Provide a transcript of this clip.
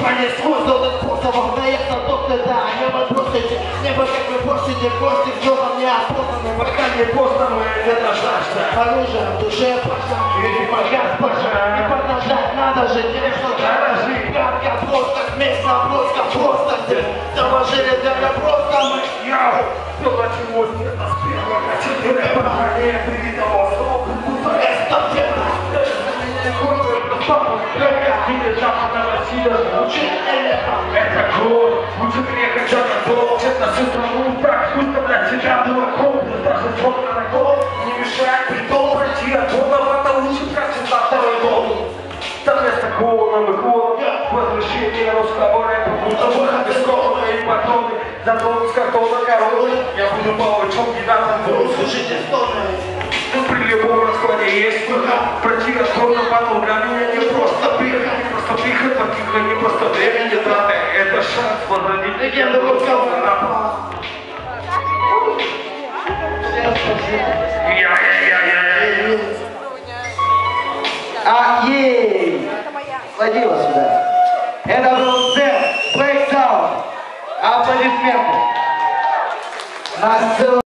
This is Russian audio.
понеслось, золотых способов наехал доктор, да, небо бросите, небо как вы бросите, гости, все во мне опознаны, пока не поздно, это жажда, оружие в душе паша, и погас паша, не продолжать надо же, делать что-то, надо жить, гадко, просто, место, просто, доложили для просто мы, яу, все началось, это с первого, четыре, погоне, привитого, это тема, это кровь, лучше приехать за готов. Честно, всю страну так выставлять себя дураком. Даже смотря на гол, не мешает притол пройти от года. Это лучше тратить на второй гол. Там вместо гола на выгон, возвращение русского рэпа, будто выход из комнаты и патроны. Зато с картона короны я буду палочом кидаться в гол. Слушайте, стороны. Ну при любом раскладе есть выход. Пройти расход на батл для меня не просто приход. Приход, потихо, не просто время не траты, это шанс возродить легенду русского рэпа. Ей! Водила сюда. Это был Сэм Breakdown. Аплодисменты.